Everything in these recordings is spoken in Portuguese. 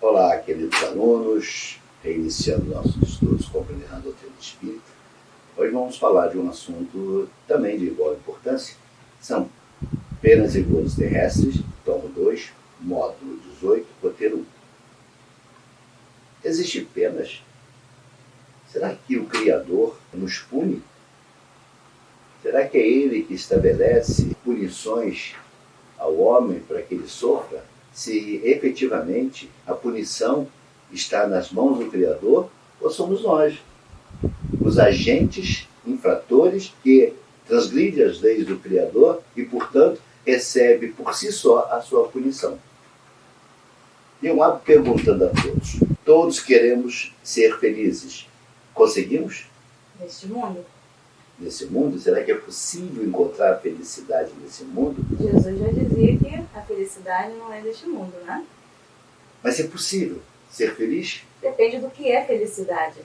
Olá, queridos alunos, reiniciando nossos estudos compreendendo a doutrina espírita. Hoje vamos falar de um assunto também de igual importância. São penas e gozos terrestres, tomo 2, módulo 18, roteiro 1. Existem penas? Será que o Criador nos pune? Será que é Ele que estabelece punições ao homem para que ele sofra? Se efetivamente a punição está nas mãos do Criador ou somos nós, os agentes infratores que transgridem as leis do Criador e, portanto, recebe por si só a sua punição. E eu abro perguntando a todos. Todos queremos ser felizes. Conseguimos? Neste mundo? Nesse mundo? Será que é possível encontrar a felicidade nesse mundo? Jesus já dizia que a felicidade não é deste mundo, né? Mas é possível ser feliz? Depende do que é felicidade.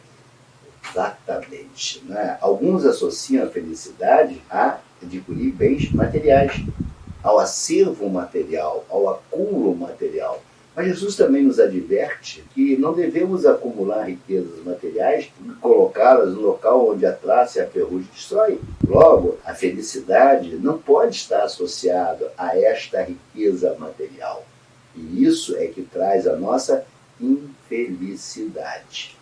Exatamente. Né? Alguns associam a felicidade a adquirir bens materiais, ao acervo material, ao acúmulo material. Mas Jesus também nos adverte que não devemos acumular riquezas materiais e colocá-las no local onde a traça e a ferrugem destroem. Logo, a felicidade não pode estar associada a esta riqueza material. E isso é que traz a nossa infelicidade.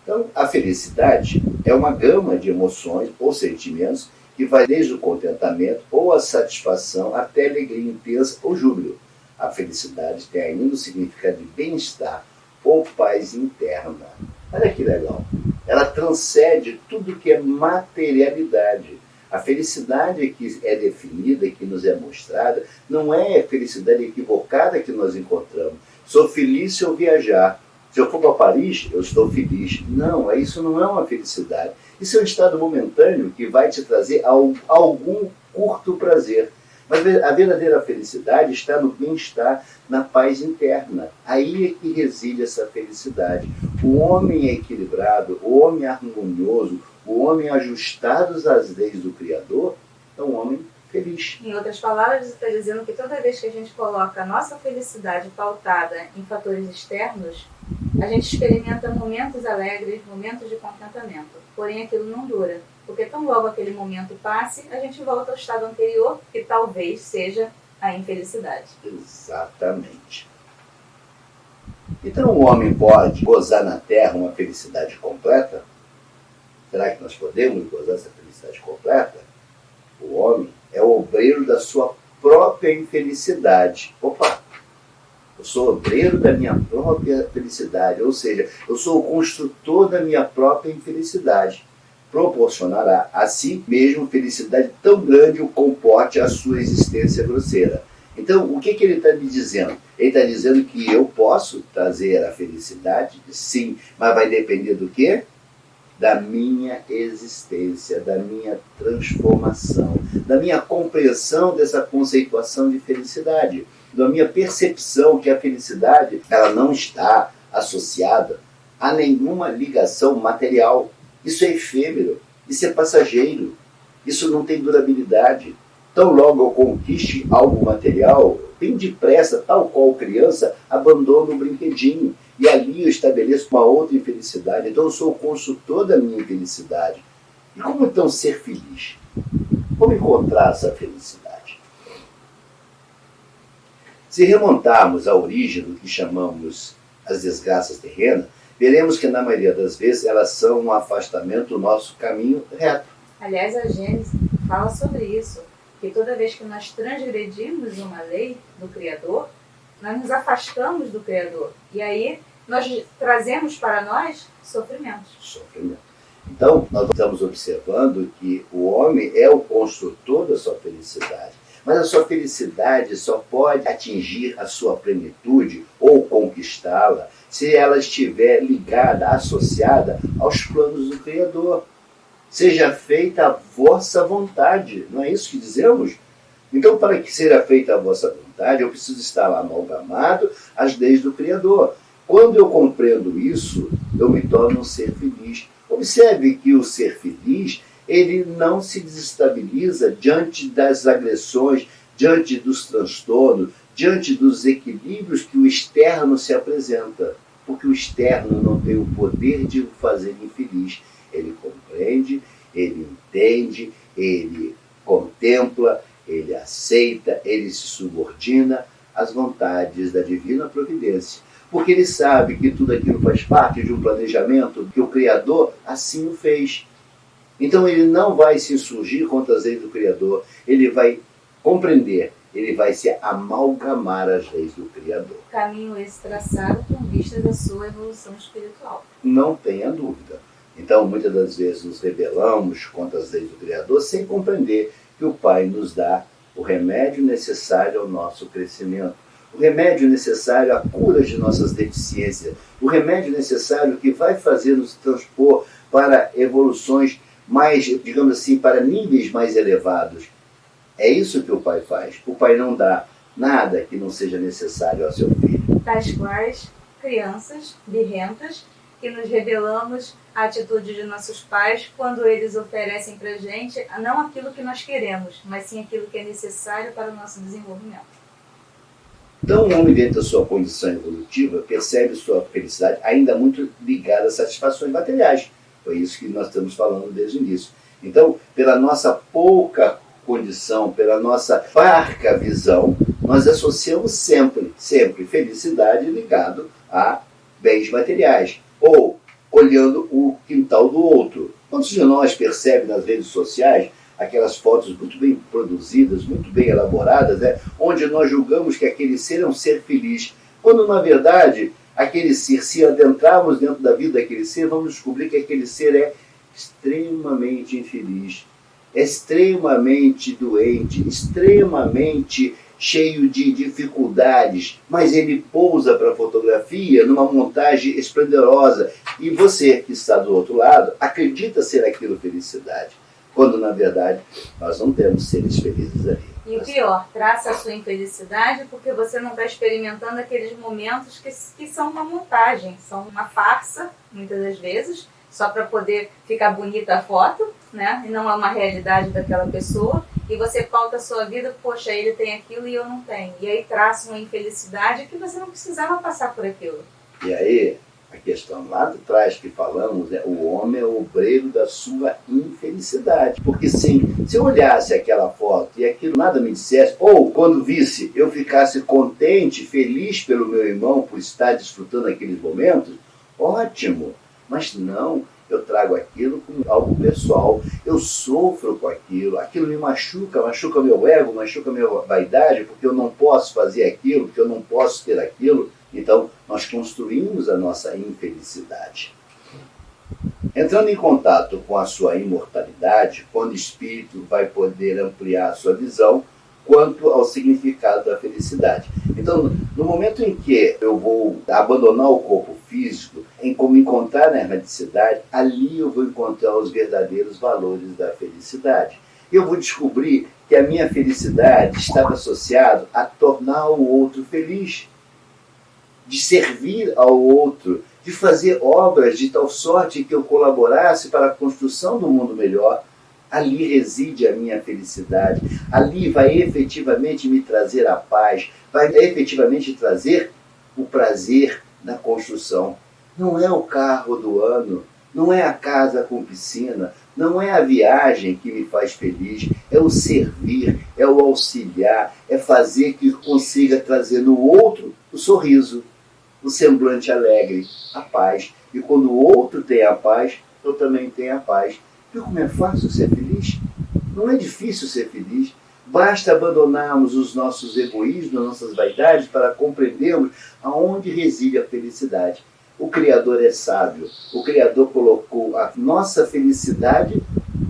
Então, a felicidade é uma gama de emoções ou sentimentos que vai desde o contentamento ou a satisfação até a alegria intensa ou júbilo. A felicidade tem ainda o significado de bem-estar ou paz interna. Olha que legal. Ela transcende tudo que é materialidade. A felicidade que é definida, que nos é mostrada, não é a felicidade equivocada que nós encontramos. Sou feliz se eu viajar. Se eu for para Paris, eu estou feliz. Não, isso não é uma felicidade. Isso é um estado momentâneo que vai te trazer algum curto prazer. Mas a verdadeira felicidade está no bem-estar, na paz interna. Aí é que reside essa felicidade. O homem é equilibrado, o homem é harmonioso, o homem ajustado às leis do Criador, é um homem feliz. Em outras palavras, você está dizendo que toda vez que a gente coloca a nossa felicidade pautada em fatores externos, a gente experimenta momentos alegres, momentos de contentamento. Porém, aquilo não dura. Porque tão logo aquele momento passe, a gente volta ao estado anterior, que talvez seja a infelicidade. Exatamente. Então o homem pode gozar na Terra uma felicidade completa? Será que nós podemos gozar essa felicidade completa? O homem é o obreiro da sua própria infelicidade. Opa! Eu sou obreiro da minha própria felicidade, ou seja, eu sou o construtor da minha própria infelicidade. Proporcionará a si mesmo felicidade tão grande o comporte a sua existência grosseira. Então, o que ele está me dizendo? Ele está dizendo que eu posso trazer a felicidade, sim, mas vai depender do quê? Da minha existência, da minha transformação, da minha compreensão dessa conceituação de felicidade, da minha percepção que a felicidade ela não está associada a nenhuma ligação material. Isso é efêmero, isso é passageiro, isso não tem durabilidade. Tão logo eu conquiste algo material, bem depressa, tal qual criança, abandono o brinquedinho. E ali eu estabeleço uma outra infelicidade. Então eu sou o construtor da minha infelicidade. E como então ser feliz? Como encontrar essa felicidade? Se remontarmos à origem do que chamamos as desgraças terrenas, veremos que na maioria das vezes elas são um afastamento do nosso caminho reto. Aliás, a Gênesis fala sobre isso, que toda vez que nós transgredimos uma lei do Criador, nós nos afastamos do Criador. E aí nós trazemos para nós sofrimento. Então, nós estamos observando que o homem é o construtor da sua felicidade. Mas a sua felicidade só pode atingir a sua plenitude ou conquistá-la se ela estiver ligada, associada aos planos do Criador. Seja feita a vossa vontade, não é isso que dizemos? Então, para que seja feita a vossa vontade, eu preciso estar amalgamado às leis do Criador. Quando eu compreendo isso, eu me torno um ser feliz. Observe que o ser feliz, ele não se desestabiliza diante das agressões, diante dos transtornos, diante dos equilíbrios que o externo se apresenta. Porque o externo não tem o poder de o fazer infeliz. Ele compreende, ele entende, ele contempla, ele aceita, ele se subordina às vontades da divina providência. Porque ele sabe que tudo aquilo faz parte de um planejamento que o Criador assim o fez. Então ele não vai se insurgir contra as leis do Criador, ele vai compreender, ele vai se amalgamar às leis do Criador. Caminho esse traçado com vistas à sua evolução espiritual. Não tenha dúvida. Então, muitas das vezes nos rebelamos contra as leis do Criador sem compreender que o Pai nos dá o remédio necessário ao nosso crescimento, o remédio necessário à cura de nossas deficiências, o remédio necessário que vai fazer nos transpor para evoluções mais, digamos assim, para níveis mais elevados. É isso que o Pai faz. O Pai não dá nada que não seja necessário ao seu filho. Tais quais crianças birrentas que nos rebelamos à atitude de nossos pais quando eles oferecem para a gente não aquilo que nós queremos, mas sim aquilo que é necessário para o nosso desenvolvimento. Então, o homem, dentro da sua condição evolutiva, percebe sua felicidade ainda muito ligada às satisfações materiais. Foi isso que nós estamos falando desde o início. Então, pela nossa pouca condição, pela nossa parca visão, nós associamos sempre felicidade ligado a bens materiais, ou olhando o quintal do outro. Quantos de nós percebem nas redes sociais aquelas fotos muito bem produzidas, muito bem elaboradas, né, onde nós julgamos que aquele ser é um ser feliz, quando na verdade aquele ser, se adentrarmos dentro da vida daquele ser, vamos descobrir que aquele ser é extremamente infeliz, extremamente doente, extremamente cheio de dificuldades, mas ele pousa para a fotografia numa montagem esplendorosa e você que está do outro lado acredita ser aquilo felicidade, quando na verdade nós não temos seres felizes ali. E o pior, traça a sua infelicidade porque você não está experimentando aqueles momentos que são uma montagem, são uma farsa, muitas das vezes, só para poder ficar bonita a foto, né? E não é uma realidade daquela pessoa. E você pauta a sua vida, poxa, ele tem aquilo e eu não tenho. E aí traça uma infelicidade que você não precisava passar por aquilo. E aí, a questão lá de trás que falamos é o homem é o obreiro da sua infelicidade. Porque se eu olhasse aquela foto e aquilo nada me dissesse, ou quando visse eu ficasse contente, feliz pelo meu irmão por estar desfrutando aqueles momentos, ótimo. Mas não, eu trago aquilo como algo pessoal, eu sofro com aquilo me machuca meu ego, machuca minha vaidade, porque eu não posso fazer aquilo, porque eu não posso ter aquilo. Então, nós construímos a nossa infelicidade. Entrando em contato com a sua imortalidade, quando o espírito vai poder ampliar a sua visão quanto ao significado da felicidade. Então, no momento em que eu vou abandonar o corpo físico, em como encontrar na erradicidade, ali eu vou encontrar os verdadeiros valores da felicidade. Eu vou descobrir que a minha felicidade estava associada a tornar o outro feliz, de servir ao outro, de fazer obras de tal sorte que eu colaborasse para a construção do mundo melhor. Ali reside a minha felicidade, ali vai efetivamente me trazer a paz, vai efetivamente trazer o prazer da construção. Não é o carro do ano, não é a casa com piscina, não é a viagem que me faz feliz, é o servir, é o auxiliar, é fazer que consiga trazer no outro o sorriso, o semblante alegre, a paz. E quando o outro tem a paz, eu também tenho a paz. Viu como é fácil ser feliz? Não é difícil ser feliz. Basta abandonarmos os nossos egoísmos, as nossas vaidades, para compreendermos aonde reside a felicidade. O Criador é sábio. O Criador colocou a nossa felicidade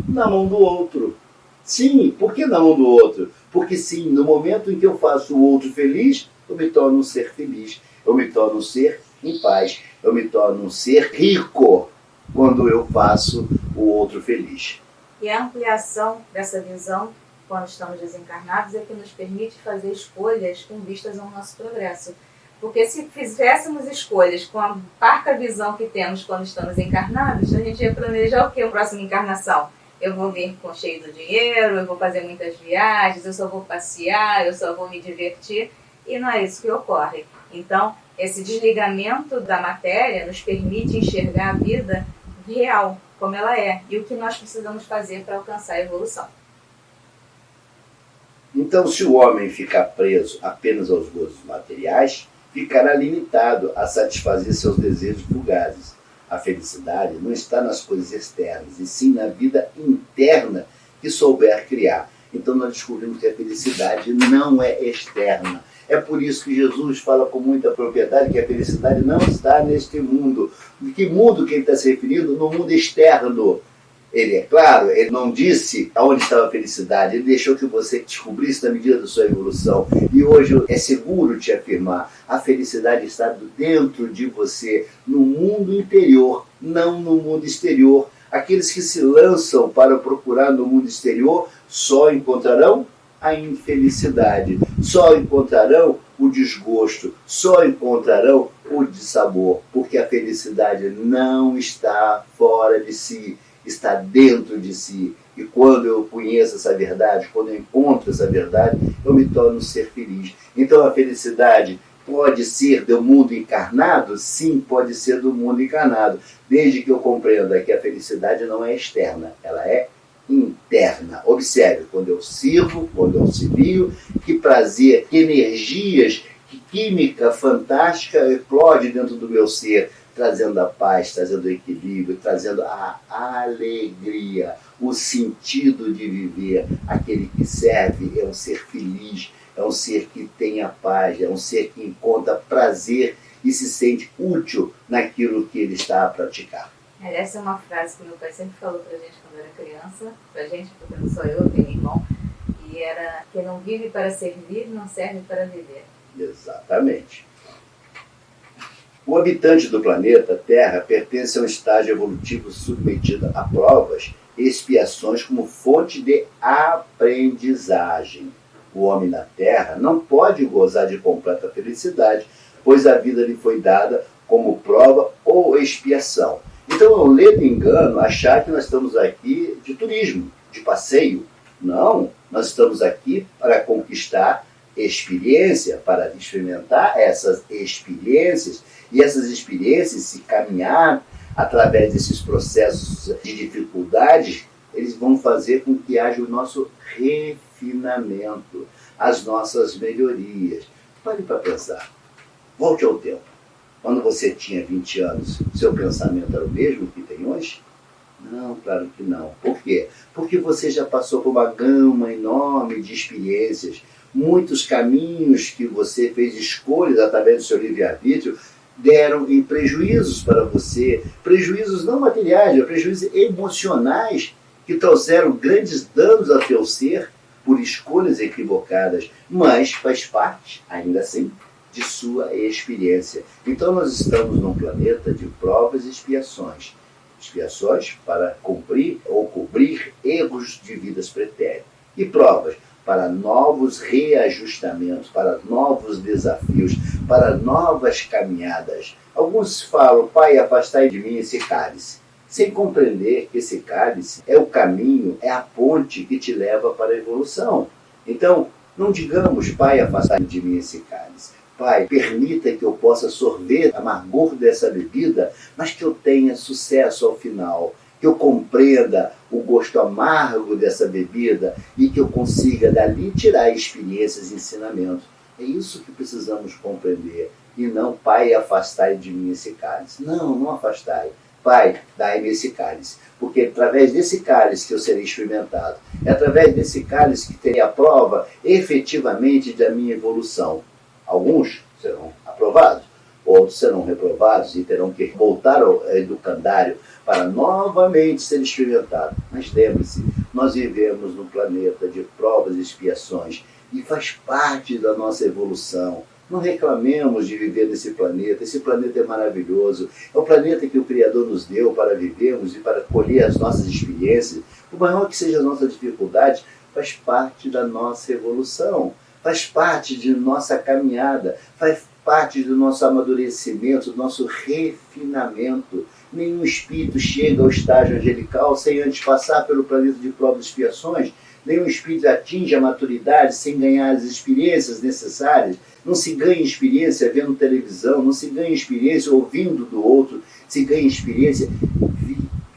na mão do outro. Sim, por que na mão do outro? Porque sim, no momento em que eu faço o outro feliz, eu me torno um ser feliz. Eu me torno um ser em paz. Eu me torno um ser rico quando eu faço o outro feliz. E a ampliação dessa visão, quando estamos desencarnados, é que nos permite fazer escolhas com vistas ao nosso progresso. Porque se fizéssemos escolhas com a parca visão que temos quando estamos encarnados, a gente ia planejar o quê? A próxima encarnação? eu vou vir com cheio do dinheiro, eu vou fazer muitas viagens, eu só vou passear, eu só vou me divertir, e não é isso que ocorre. Então, esse desligamento da matéria nos permite enxergar a vida real, como ela é, e o que nós precisamos fazer para alcançar a evolução. Então, se o homem ficar preso apenas aos gozos materiais, ficará limitado a satisfazer seus desejos fugazes. A felicidade não está nas coisas externas, e sim na vida interna que souber criar. Então nós descobrimos que a felicidade não é externa. É por isso que Jesus fala com muita propriedade que a felicidade não está neste mundo. De que mundo que ele está se referindo? No mundo externo. Ele, é claro, ele não disse aonde estava a felicidade, ele deixou que você descobrisse na medida da sua evolução. E hoje é seguro te afirmar, a felicidade está dentro de você, no mundo interior, não no mundo exterior. Aqueles que se lançam para procurar no mundo exterior só encontrarão a infelicidade, só encontrarão o desgosto, só encontrarão o dissabor, porque a felicidade não está fora de si, está dentro de si. E quando eu conheço essa verdade, quando eu encontro essa verdade, eu me torno um ser feliz. Então a felicidade pode ser do mundo encarnado? Sim, pode ser do mundo encarnado, desde que eu compreenda que a felicidade não é externa, ela é interna. Observe, quando eu sirvo, quando eu auxilio, que prazer, que energias, que química fantástica eclode dentro do meu ser, trazendo a paz, trazendo o equilíbrio, trazendo a alegria, o sentido de viver. Aquele que serve é um ser feliz, é um ser que tem a paz, é um ser que encontra prazer e se sente útil naquilo que ele está a praticar. Essa é uma frase que meu pai sempre falou pra gente quando era criança, pra gente, porque não sou eu tenho irmão, e era: quem não vive para servir, não serve para viver. Exatamente. O habitante do planeta Terra pertence a um estágio evolutivo submetido a provas e expiações como fonte de aprendizagem. O homem na Terra não pode gozar de completa felicidade, pois a vida lhe foi dada como prova ou expiação. Então é um ledo engano achar que nós estamos aqui de turismo, de passeio. Não, nós estamos aqui para conquistar experiência, para experimentar essas experiências, e essas experiências, se caminhar através desses processos de dificuldade, eles vão fazer com que haja o nosso refinamento, as nossas melhorias. Pare para pensar. Volte ao tempo. Quando você tinha 20 anos, seu pensamento era o mesmo que tem hoje? Não, claro que não. Por quê? Porque você já passou por uma gama enorme de experiências, muitos caminhos que você fez escolhas através do seu livre-arbítrio deram em prejuízos para você, prejuízos não materiais, mas prejuízos emocionais que trouxeram grandes danos ao teu ser por escolhas equivocadas, mas faz parte, ainda assim, de sua experiência. Então nós estamos num planeta de provas e expiações. Expiações para cumprir ou cobrir erros de vidas pretéritas. E provas para novos reajustamentos, para novos desafios, para novas caminhadas. Alguns falam: Pai, afastai de mim esse cálice, sem compreender que esse cálice é o caminho, é a ponte que te leva para a evolução. Então, não digamos: Pai, afastai de mim esse cálice. Pai, permita que eu possa sorver a amargor dessa bebida, mas que eu tenha sucesso ao final, que eu compreenda o gosto amargo dessa bebida e que eu consiga dali tirar experiências e ensinamentos. É isso que precisamos compreender. E não: Pai, afastai de mim esse cálice. Não, não afastai. Pai, dai-me esse cálice, porque é através desse cálice que eu serei experimentado. É através desse cálice que terei a prova efetivamente da minha evolução. Alguns serão aprovados, outros serão reprovados e terão que voltar ao educandário para novamente ser experimentados. Mas lembre-se, nós vivemos num planeta de provas e expiações e faz parte da nossa evolução. Não reclamemos de viver nesse planeta. Esse planeta é maravilhoso. É o planeta que o Criador nos deu para vivermos e para colher as nossas experiências. Por maior que seja a nossa dificuldade, faz parte da nossa evolução. faz parte de nossa caminhada, faz parte do nosso amadurecimento, do nosso refinamento. Nenhum espírito chega ao estágio angelical sem antes passar pelo planeta de provas e expiações. Nenhum espírito atinge a maturidade sem ganhar as experiências necessárias. Não se ganha experiência vendo televisão, não se ganha experiência ouvindo do outro, se ganha experiência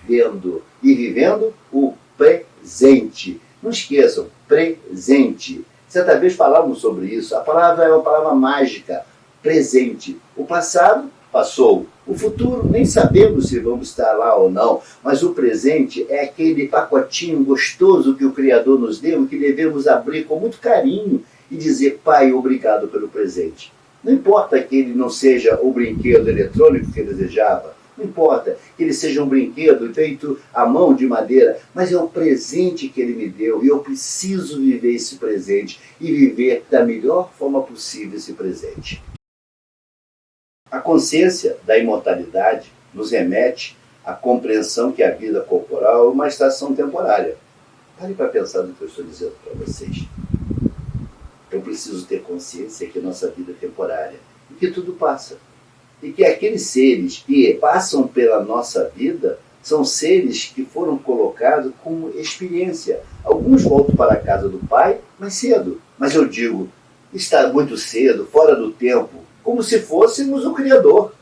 vivendo. E vivendo o presente. Não esqueçam, presente. Certa vez falávamos sobre isso. A palavra é uma palavra mágica, presente. O passado passou. O futuro, nem sabemos se vamos estar lá ou não, mas o presente é aquele pacotinho gostoso que o Criador nos deu e que devemos abrir com muito carinho e dizer: Pai, obrigado pelo presente. Não importa que ele não seja o brinquedo eletrônico que eu desejava, não importa que ele seja um brinquedo feito à mão de madeira, mas é o presente que ele me deu e eu preciso viver esse presente e viver da melhor forma possível esse presente. A consciência da imortalidade nos remete à compreensão que a vida corporal é uma estação temporária. Pare para pensar no que eu estou dizendo para vocês. Eu preciso ter consciência que nossa vida é temporária e que tudo passa. E que aqueles seres que passam pela nossa vida são seres que foram colocados como experiência. Alguns voltam para a casa do Pai mais cedo. Mas eu digo, está muito cedo, fora do tempo, como se fôssemos o Criador.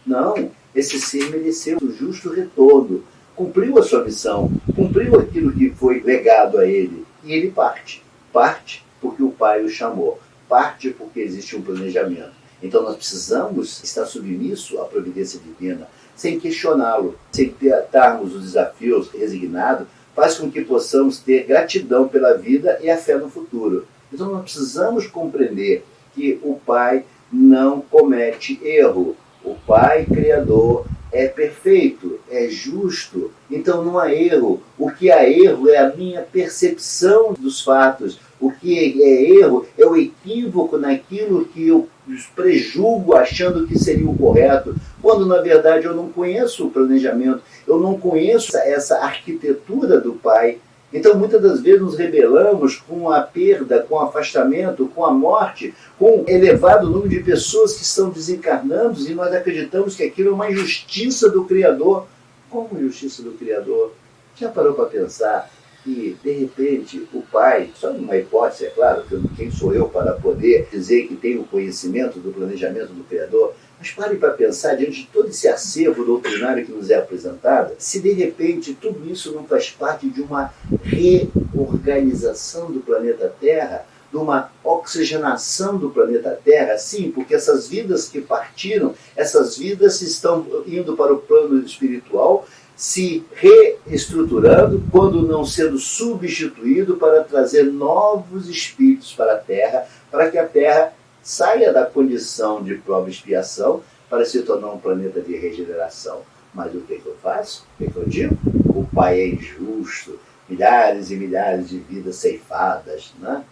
Não, esse ser mereceu o justo retorno, cumpriu a sua missão, cumpriu aquilo que foi legado a ele, e ele parte. Parte porque o Pai o chamou, parte porque existe um planejamento. Então nós precisamos estar submissos à providência divina, sem questioná-lo, sem tratarmos os desafios resignados, faz com que possamos ter gratidão pela vida e a fé no futuro. Então nós precisamos compreender que o Pai não comete erro. O Pai Criador é perfeito, é justo, então não há erro. O que há erro é a minha percepção dos fatos. O que é erro é o equívoco naquilo que eu prejulgo achando que seria o correto, quando na verdade eu não conheço o planejamento, eu não conheço essa arquitetura do Pai. Então, muitas das vezes nos rebelamos com a perda, com o afastamento, com a morte, com o elevado número de pessoas que estão desencarnando e nós acreditamos que aquilo é uma injustiça do Criador. Como injustiça do Criador? Já parou para pensar que, de repente, o Pai, só numa hipótese, é claro, quem sou eu para poder dizer que tenho conhecimento do planejamento do Criador, mas pare para pensar, diante de todo esse acervo doutrinário que nos é apresentado, se de repente tudo isso não faz parte de uma reorganização do planeta Terra, de uma oxigenação do planeta Terra, sim, porque essas vidas que partiram, essas vidas estão indo para o plano espiritual, se reestruturando, quando não sendo substituído para trazer novos espíritos para a Terra, para que a Terra saia da condição de prova e expiação para se tornar um planeta de regeneração. Mas o que eu faço? O que eu digo? O Pai é injusto, milhares e milhares de vidas ceifadas, né?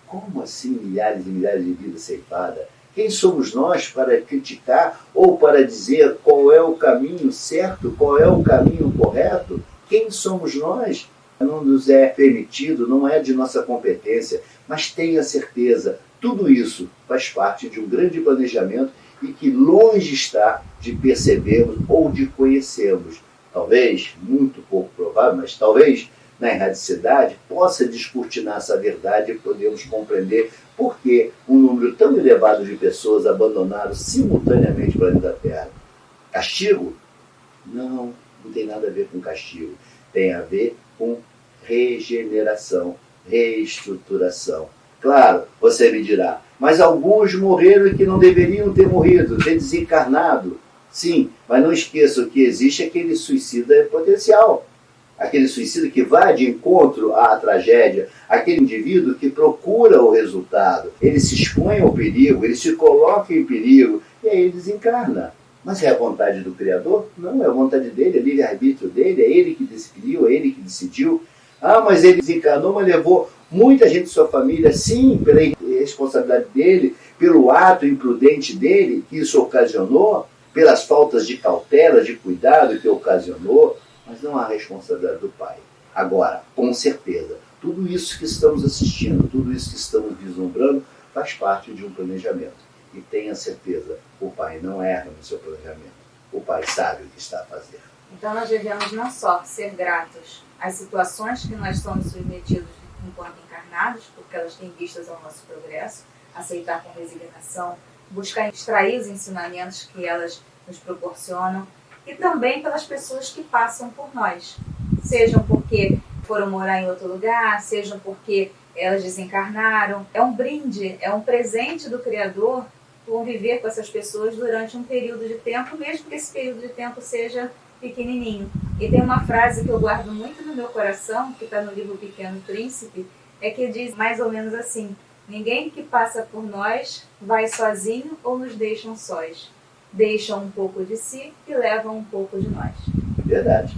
Como assim milhares e milhares de vidas ceifadas? Quem somos nós para criticar ou para dizer qual é o caminho certo, qual é o caminho correto? Quem somos nós? Não nos é permitido, não é de nossa competência, mas tenha certeza, tudo isso faz parte de um grande planejamento e que longe está de percebermos ou de conhecermos. Talvez, muito pouco provável, mas talvez na erradicidade possa descortinar essa verdade e podemos compreender por que um número tão elevado de pessoas abandonaram simultaneamente o planeta Terra. Castigo? Não tem nada a ver com castigo. Tem a ver com regeneração, reestruturação. Claro, você me dirá, mas alguns morreram que não deveriam ter morrido, ter desencarnado. Sim, mas não esqueçam que existe aquele suicida potencial. Aquele suicida que vai de encontro à tragédia, aquele indivíduo que procura o resultado, ele se expõe ao perigo, ele se coloca em perigo, e aí ele desencarna. Mas é a vontade do Criador? Não, é a vontade dele, é livre-arbítrio dele, é ele que decidiu, é ele que decidiu. Ah, mas ele desencarnou, mas levou muita gente de sua família, sim, pela responsabilidade dele, pelo ato imprudente dele, que isso ocasionou, pelas faltas de cautela, de cuidado que ocasionou, mas não há responsabilidade do Pai. Agora, com certeza, Tudo isso que estamos assistindo, tudo isso que estamos vislumbrando, faz parte de um planejamento. E tenha certeza, o Pai não erra no seu planejamento. O Pai sabe o que está a fazer. Então nós devemos não só ser gratos às situações que nós somos submetidos enquanto encarnados, porque elas têm vistas ao nosso progresso, aceitar com resignação, buscar extrair os ensinamentos que elas nos proporcionam, e também pelas pessoas que passam por nós, sejam porque foram morar em outro lugar, sejam porque elas desencarnaram. É um brinde, é um presente do Criador conviver com essas pessoas durante um período de tempo, mesmo que esse período de tempo seja pequenininho. E tem uma frase que eu guardo muito no meu coração, que está no livro Pequeno Príncipe, é que diz mais ou menos assim: ninguém que passa por nós vai sozinho ou nos deixam sós. Deixam um pouco de si e levam um pouco de nós. Verdade.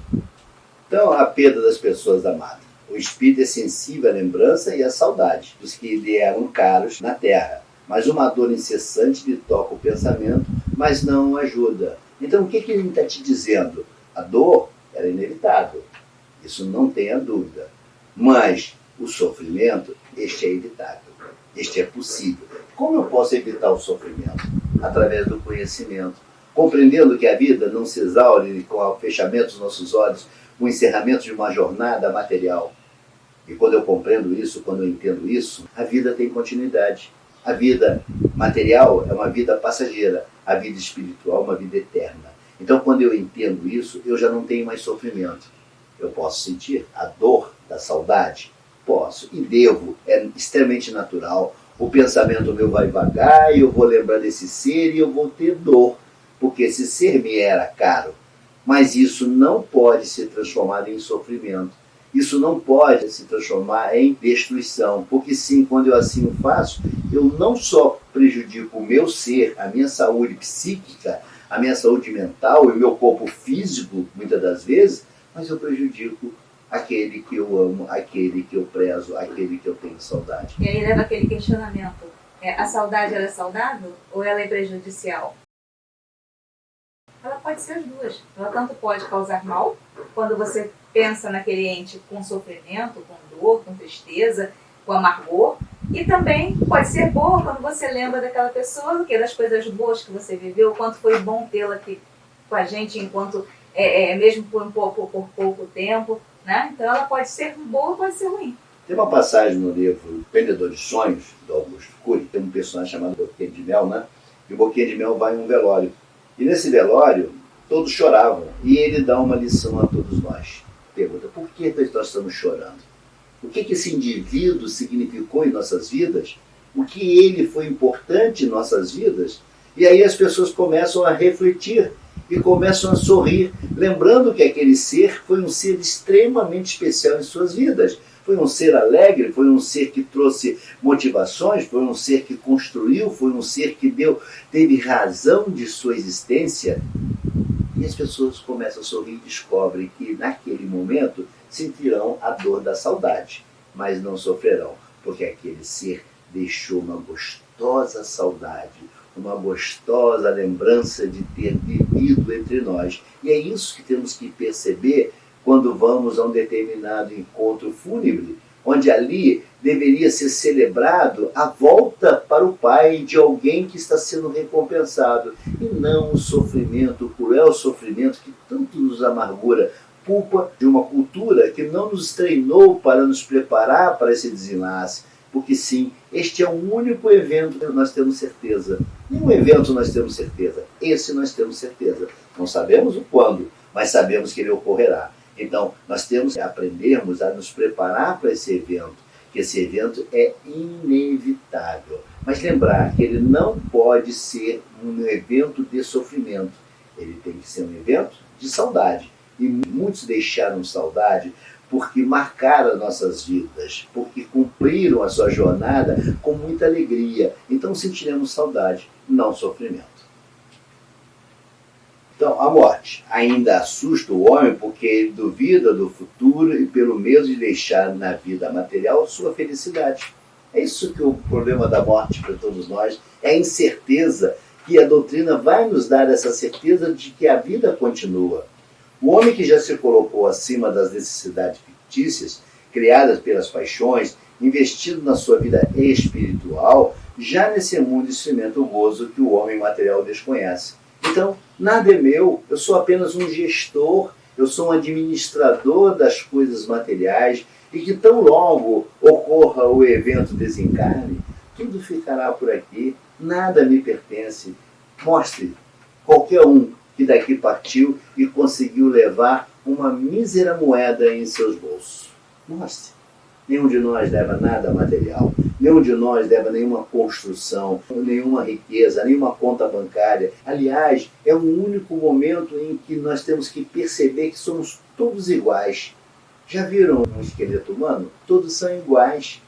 Então, a perda das pessoas amadas. O espírito é sensível à lembrança e à saudade dos que lhe eram caros na terra. Mas uma dor incessante lhe toca o pensamento, mas não o ajuda. Então, o que ele está te dizendo? A dor era inevitável. Isso não tenha dúvida. Mas o sofrimento, este é evitável. Este é possível. Como eu posso evitar o sofrimento? Através do conhecimento. Compreendendo que a vida não se exaure com o fechamento dos nossos olhos, o encerramento de uma jornada material. E quando eu compreendo isso, quando eu entendo isso, a vida tem continuidade. A vida material é uma vida passageira, a vida espiritual é uma vida eterna. Então, quando eu entendo isso, eu já não tenho mais sofrimento. Eu posso sentir a dor da saudade? Posso e devo, é extremamente natural. O pensamento meu vai vagar e eu vou lembrar desse ser e eu vou ter dor, porque esse ser me era caro. Mas isso não pode ser transformado em sofrimento. Isso não pode se transformar em destruição, porque sim, quando eu assim o faço, eu não só prejudico o meu ser, a minha saúde psíquica, a minha saúde mental e o meu corpo físico, muitas das vezes, mas eu prejudico aquele que eu amo, aquele que eu prezo, aquele que eu tenho saudade. E aí leva aquele questionamento: a saudade ela é saudável ou ela é prejudicial? Ela pode ser as duas. Ela tanto pode causar mal, quando você pensa naquele ente com sofrimento, com dor, com tristeza, com amargor, e também pode ser boa quando você lembra daquela pessoa, que das coisas boas que você viveu, o quanto foi bom tê-la aqui com a gente, enquanto mesmo por pouco tempo, né? Então ela pode ser boa ou pode ser ruim. Tem uma passagem no livro Vendedor de Sonhos, do Augusto Cury, tem um personagem chamado Boquinha de Mel, né? E o Boquinha de Mel vai em um velório. E nesse velório, todos choravam. E ele dá uma lição a todos nós. Pergunta: por que nós estamos chorando? O que esse indivíduo significou em nossas vidas? O que ele foi importante em nossas vidas? E aí as pessoas começam a refletir e começam a sorrir, lembrando que aquele ser foi um ser extremamente especial em suas vidas. Foi um ser alegre, foi um ser que trouxe motivações, foi um ser que construiu, foi um ser que teve razão de sua existência. E as pessoas começam a sorrir e descobrem que naquele momento sentirão a dor da saudade, mas não sofrerão, porque aquele ser deixou uma gostosa saudade, uma gostosa lembrança de ter vivido entre nós. E é isso que temos que perceber quando vamos a um determinado encontro fúnebre, onde ali deveria ser celebrado a volta para o Pai de alguém que está sendo recompensado, e não o sofrimento, o cruel sofrimento que tanto nos amargura, culpa de uma cultura que não nos treinou para nos preparar para esse desenlace. Porque sim, este é o único evento que nós temos certeza. Nenhum evento nós temos certeza. Esse nós temos certeza. Não sabemos o quando, mas sabemos que ele ocorrerá. Então, nós temos que aprendermos a nos preparar para esse evento, que esse evento é inevitável. Mas lembrar que ele não pode ser um evento de sofrimento. Ele tem que ser um evento de saudade. E muitos deixaram saudade porque marcaram as nossas vidas, porque cumpriram a sua jornada com muita alegria. Então sentiremos saudade, não sofrimento. Então, a morte ainda assusta o homem porque ele duvida do futuro e pelo medo de deixar na vida material sua felicidade. É isso que o problema da morte para todos nós, é a incerteza, que a doutrina vai nos dar essa certeza de que a vida continua. O homem que já se colocou acima das necessidades fictícias criadas pelas paixões, investindo na sua vida espiritual, já nesse mundo experimentoso que o homem material desconhece. Então, nada é meu, eu sou apenas um gestor, eu sou um administrador das coisas materiais, e que tão logo ocorra o evento desencarne, tudo ficará por aqui, nada me pertence. Mostre qualquer um que daqui partiu e conseguiu levar uma mísera moeda em seus bolsos. Mostre. Nenhum de nós leva nada material. Nenhum de nós leva nenhuma construção, nenhuma riqueza, nenhuma conta bancária. Aliás, é um único momento em que nós temos que perceber que somos todos iguais. Já viram um esqueleto humano? Todos são iguais.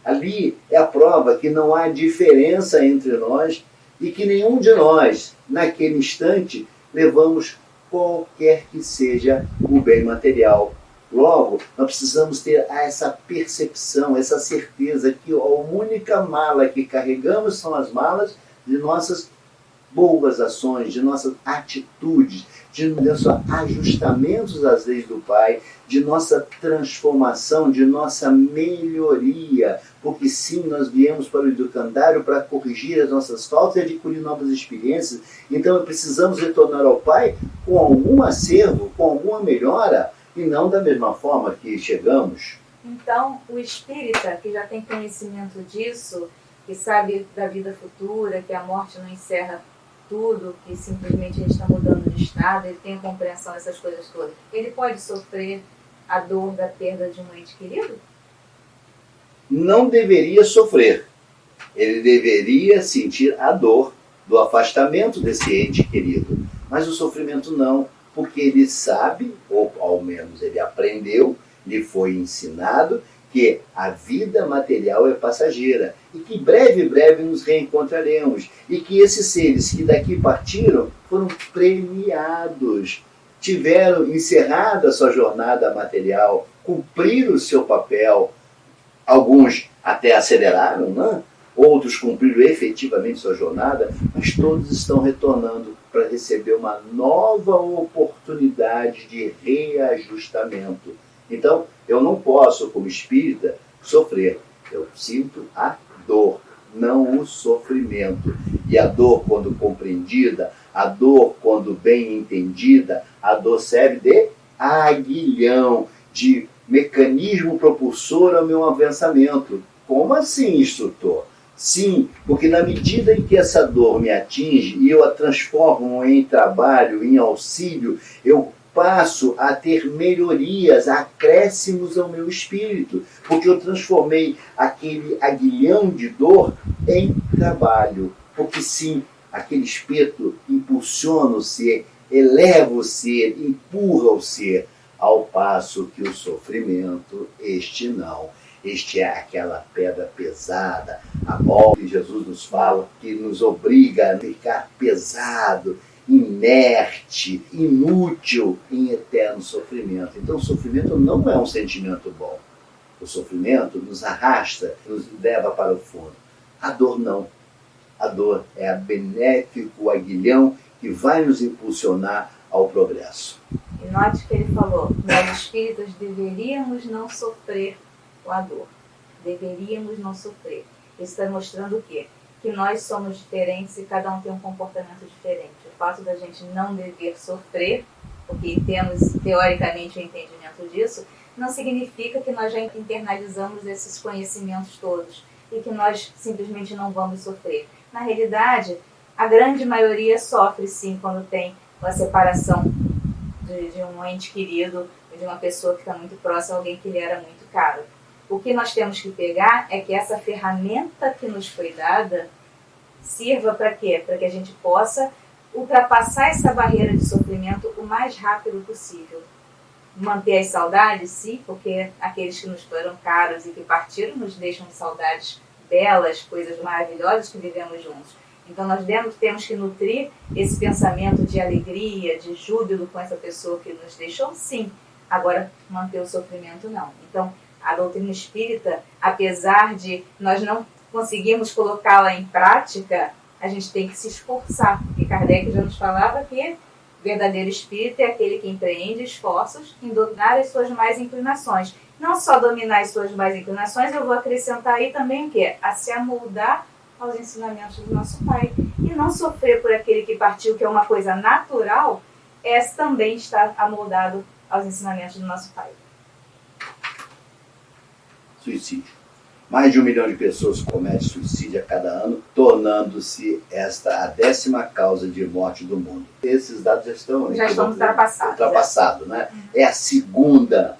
Ali é a prova que não há diferença entre nós e que nenhum de nós, naquele instante, levamos qualquer que seja o bem material. Logo, nós precisamos ter essa percepção, essa certeza que a única mala que carregamos são as malas de nossas boas ações, de nossas atitudes, de nossos ajustamentos às leis do Pai, de nossa transformação, de nossa melhoria, porque sim, nós viemos para o educandário para corrigir as nossas faltas e adquirir novas experiências. Então precisamos retornar ao Pai com algum acervo, com alguma melhora, e não da mesma forma que chegamos. Então, o espírita, que já tem conhecimento disso, que sabe da vida futura, que a morte não encerra tudo, que simplesmente a gente está mudando de estado, ele tem a compreensão dessas coisas todas, ele pode sofrer a dor da perda de um ente querido? Não deveria sofrer. Ele deveria sentir a dor do afastamento desse ente querido. Mas o sofrimento não, porque ele sabe, ou ao menos ele aprendeu, lhe foi ensinado, que a vida material é passageira e que breve nos reencontraremos e que esses seres que daqui partiram foram premiados, tiveram encerrado a sua jornada material, cumpriram o seu papel. Alguns até aceleraram, né? Outros cumpriram efetivamente sua jornada, mas todos estão retornando para receber uma nova oportunidade de reajustamento. Então, eu não posso, como espírita, sofrer. Eu sinto a dor, não o sofrimento. E a dor, quando compreendida, a dor, quando bem entendida, a dor serve de aguilhão, de mecanismo propulsor ao meu avançamento. Como assim, instrutor? Sim, porque na medida em que essa dor me atinge e eu a transformo em trabalho, em auxílio, eu passo a ter melhorias, acréscimos ao meu espírito, porque eu transformei aquele aguilhão de dor em trabalho. Porque sim, aquele espeto impulsiona o ser, eleva o ser, empurra o ser, ao passo que o sofrimento, este não. Este é aquela pedra pesada, a morte que Jesus nos fala, que nos obriga a ficar pesado, inerte, inútil, em eterno sofrimento. Então o sofrimento não é um sentimento bom. O sofrimento nos arrasta, nos leva para o fundo. A dor não. A dor é a benéfico aguilhão que vai nos impulsionar ao progresso. E note que ele falou, nós espíritas deveríamos não sofrer com a dor. Deveríamos não sofrer. Isso está mostrando o quê? Que nós somos diferentes e cada um tem um comportamento diferente. O fato da gente não dever sofrer, porque temos teoricamente o entendimento disso, não significa que nós já internalizamos esses conhecimentos todos e que nós simplesmente não vamos sofrer. Na realidade, a grande maioria sofre sim quando tem uma separação de um ente querido, de uma pessoa que está muito próxima, alguém que lhe era muito caro. O que nós temos que pegar é que essa ferramenta que nos foi dada sirva para quê? Para que a gente possa ultrapassar essa barreira de sofrimento o mais rápido possível. Manter as saudades, sim, porque aqueles que nos foram caros e que partiram nos deixam saudades belas, coisas maravilhosas que vivemos juntos. Então nós temos que nutrir esse pensamento de alegria, de júbilo com essa pessoa que nos deixou, sim. Agora, manter o sofrimento, não. Então, a doutrina espírita, apesar de nós não conseguirmos colocá-la em prática, a gente tem que se esforçar. Porque Kardec já nos falava que verdadeiro espírita é aquele que empreende esforços em dominar as suas mais inclinações. não só dominar as suas más inclinações, eu vou acrescentar aí também o quê? A se amoldar aos ensinamentos do nosso Pai. E não sofrer por aquele que partiu, que é uma coisa natural, também está amoldado aos ensinamentos do nosso Pai. Suicídio. Mais de 1 milhão de pessoas cometem suicídio a cada ano, tornando-se esta a 10ª causa de morte do mundo. Esses dados já estão ultrapassados, né? É a segunda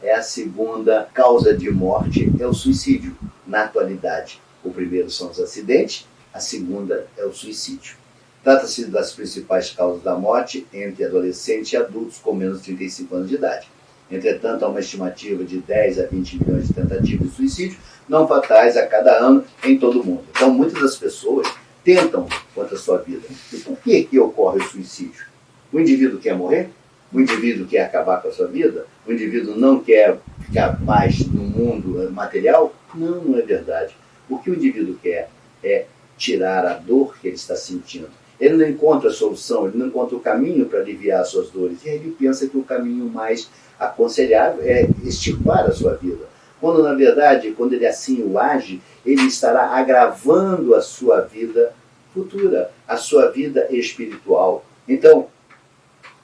causa de morte, é o suicídio, na atualidade. O primeiro são os acidentes, a segunda é o suicídio. Trata-se das principais causas da morte entre adolescentes e adultos com menos de 35 anos de idade. Entretanto, há uma estimativa de 10 a 20 milhões de tentativas de suicídio não fatais a cada ano em todo o mundo. Então, muitas das pessoas tentam contra a sua vida. E por que ocorre o suicídio? O indivíduo quer morrer? O indivíduo quer acabar com a sua vida? O indivíduo não quer ficar mais no mundo material? Não, não é verdade. O que o indivíduo quer é tirar a dor que ele está sentindo. Ele não encontra a solução, ele não encontra o caminho para aliviar as suas dores. E aí ele pensa que o caminho mais aconselhável é extirpar a sua vida. Quando, na verdade, quando ele assim o age, ele estará agravando a sua vida futura, a sua vida espiritual. Então,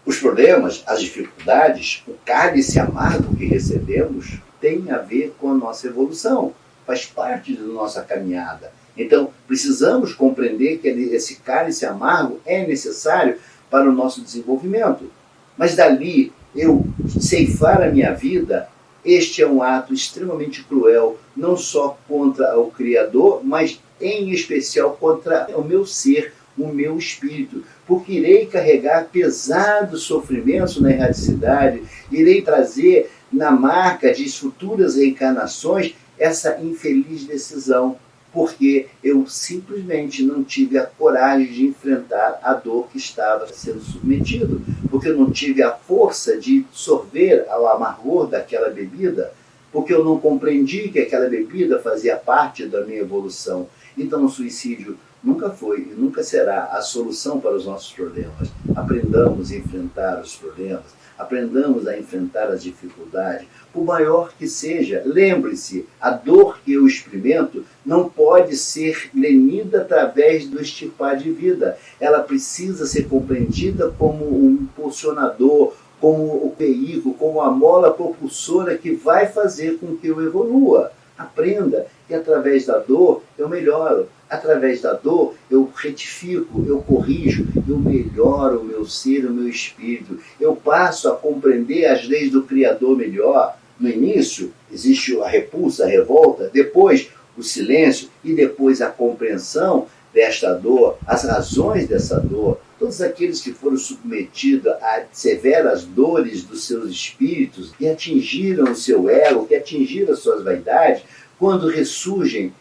os problemas, as dificuldades, o cálice amargo que recebemos tem a ver com a nossa evolução, faz parte da nossa caminhada. Então, precisamos compreender que esse cálice amargo é necessário para o nosso desenvolvimento. Mas dali, eu ceifar a minha vida, este é um ato extremamente cruel, não só contra o Criador, mas em especial contra o meu ser, o meu espírito. Porque irei carregar pesados sofrimentos na erradicidade, irei trazer na marca de futuras reencarnações essa infeliz decisão. Porque eu simplesmente não tive a coragem de enfrentar a dor que estava sendo submetido, porque eu não tive a força de sorver o amargor daquela bebida, porque eu não compreendi que aquela bebida fazia parte da minha evolução. Então o suicídio nunca foi e nunca será a solução para os nossos problemas. Aprendamos a enfrentar os problemas, aprendamos a enfrentar as dificuldades, por maior que seja. Lembre-se, a dor que eu experimento não pode ser lenida através do extirpar de vida. Ela precisa ser compreendida como um impulsionador, como o veículo, como a mola propulsora que vai fazer com que eu evolua. Aprenda que através da dor eu melhoro. Através da dor eu retifico, eu corrijo, eu melhoro o meu ser, o meu espírito. Eu passo a compreender as leis do Criador melhor. No início existe a repulsa, a revolta, depois o silêncio e depois a compreensão desta dor, as razões dessa dor. Todos aqueles que foram submetidos a severas dores dos seus espíritos, que atingiram o seu ego, que atingiram as suas vaidades, quando ressurge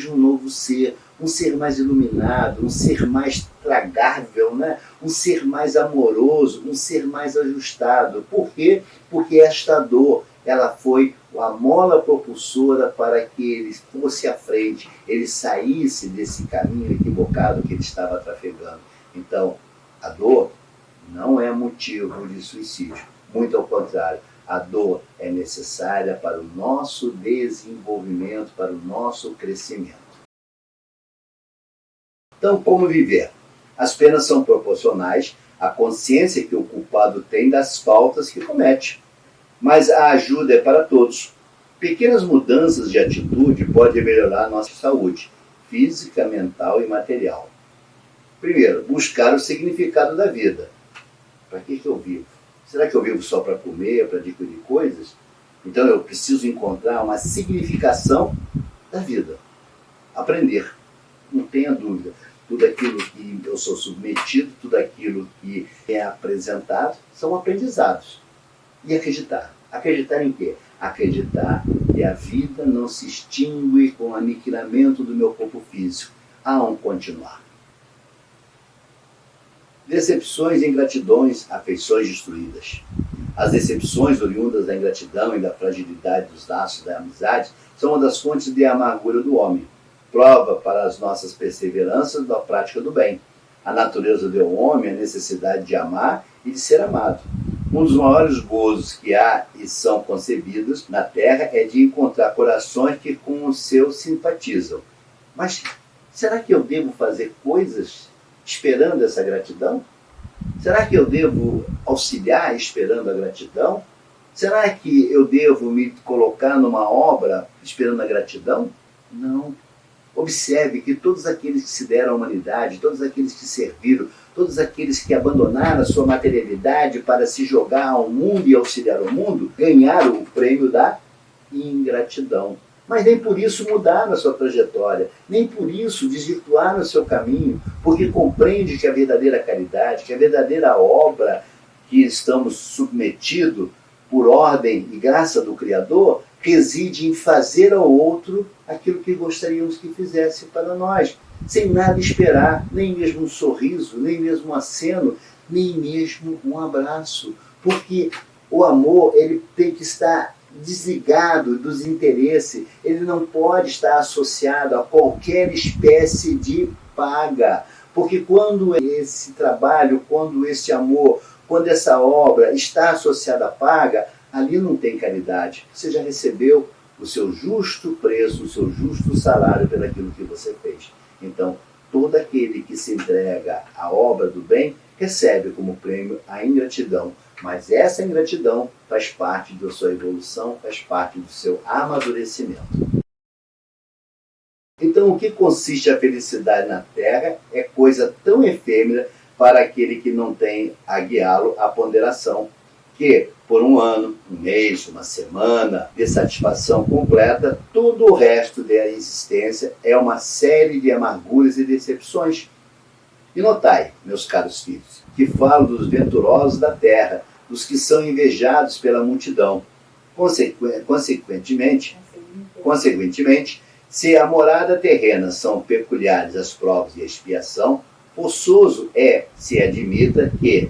um novo ser, um ser mais iluminado, um ser mais tragável, né? Um ser mais amoroso, um ser mais ajustado. Por quê? Porque esta dor, ela foi a mola propulsora para que ele fosse à frente, ele saísse desse caminho equivocado que ele estava trafegando. Então, a dor não é motivo de suicídio, muito ao contrário. A dor é necessária para o nosso desenvolvimento, para o nosso crescimento. Então, como viver? As penas são proporcionais à consciência que o culpado tem das faltas que comete. Mas a ajuda é para todos. Pequenas mudanças de atitude podem melhorar a nossa saúde, física, mental e material. Primeiro, buscar o significado da vida. Para que eu vivo? Será que eu vivo só para comer, para adquirir coisas? Então eu preciso encontrar uma significação da vida. Aprender. Não tenha dúvida. Tudo aquilo que eu sou submetido, tudo aquilo que é apresentado, são aprendizados. E acreditar. Acreditar em quê? Acreditar que a vida não se extingue com o aniquilamento do meu corpo físico. Há um continuar. Decepções e ingratidões, afeições destruídas. As decepções oriundas da ingratidão e da fragilidade dos laços da amizade são uma das fontes de amargura do homem. Prova para as nossas perseveranças da prática do bem. A natureza do homem é a necessidade de amar e de ser amado. Um dos maiores gozos que há e são concebidos na Terra é de encontrar corações que com o seu simpatizam. Mas será que eu devo fazer coisas esperando essa gratidão? Será que eu devo auxiliar esperando a gratidão? Será que eu devo me colocar numa obra esperando a gratidão? Não. Observe que todos aqueles que se deram à humanidade, todos aqueles que serviram, todos aqueles que abandonaram a sua materialidade para se jogar ao mundo e auxiliar o mundo, ganharam o prêmio da ingratidão. Mas nem por isso mudaram a sua trajetória, nem por isso desvirtuaram o seu caminho, porque compreende que a verdadeira caridade, que a verdadeira obra que estamos submetidos por ordem e graça do Criador, reside em fazer ao outro aquilo que gostaríamos que fizesse para nós, sem nada esperar, nem mesmo um sorriso, nem mesmo um aceno, nem mesmo um abraço, porque o amor ele tem que estar desligado dos interesses, ele não pode estar associado a qualquer espécie de paga, porque quando esse trabalho, quando esse amor, quando essa obra está associada à paga, ali não tem caridade. Você já recebeu o seu justo preço, o seu justo salário pelaquilo que você fez. Então, todo aquele que se entrega à obra do bem recebe como prêmio a ingratidão. Mas essa ingratidão faz parte da sua evolução, faz parte do seu amadurecimento. Então, o que consiste a felicidade na Terra é coisa tão efêmera para aquele que não tem a guiá-lo à ponderação, que por um ano, um mês, uma semana de satisfação completa, todo o resto da existência é uma série de amarguras e decepções. E notai, meus caros filhos, que falo dos venturosos da terra, dos que são invejados pela multidão. Consequentemente, se a morada terrena são peculiares as provas e a expiação, forçoso é se admita que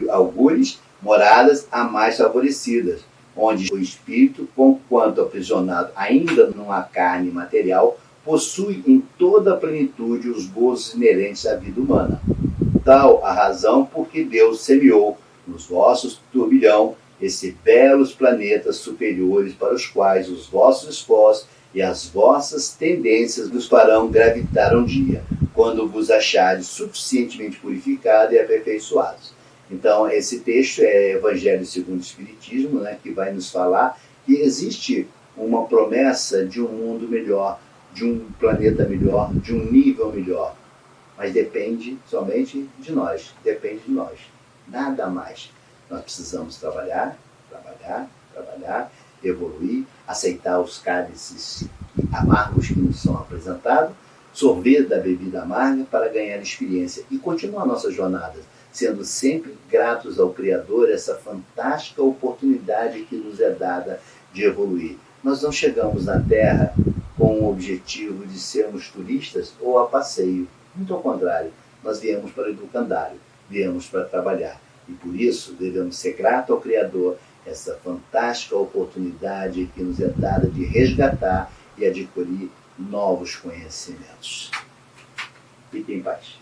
algures moradas a mais favorecidas, onde o espírito, conquanto aprisionado ainda numa carne material, possui em toda a plenitude os gozos inerentes à vida humana. Tal a razão porque Deus semeou nos vossos turbilhão esses belos planetas superiores para os quais os vossos esforços e as vossas tendências vos farão gravitar um dia, quando vos achares suficientemente purificados e aperfeiçoados. Então, esse texto é Evangelho segundo o Espiritismo, né, que vai nos falar que existe uma promessa de um mundo melhor, de um planeta melhor, de um nível melhor. Mas depende somente de nós, depende de nós, nada mais. Nós precisamos trabalhar, evoluir, aceitar os cálices amargos que nos são apresentados, sorver da bebida amarga para ganhar experiência e continuar a nossa jornada, sendo sempre gratos ao Criador essa fantástica oportunidade que nos é dada de evoluir. Nós não chegamos na Terra com o objetivo de sermos turistas ou a passeio. Muito ao contrário, nós viemos para o educandário, viemos para trabalhar. E por isso devemos ser gratos ao Criador essa fantástica oportunidade que nos é dada de resgatar e adquirir novos conhecimentos. Fiquem em paz.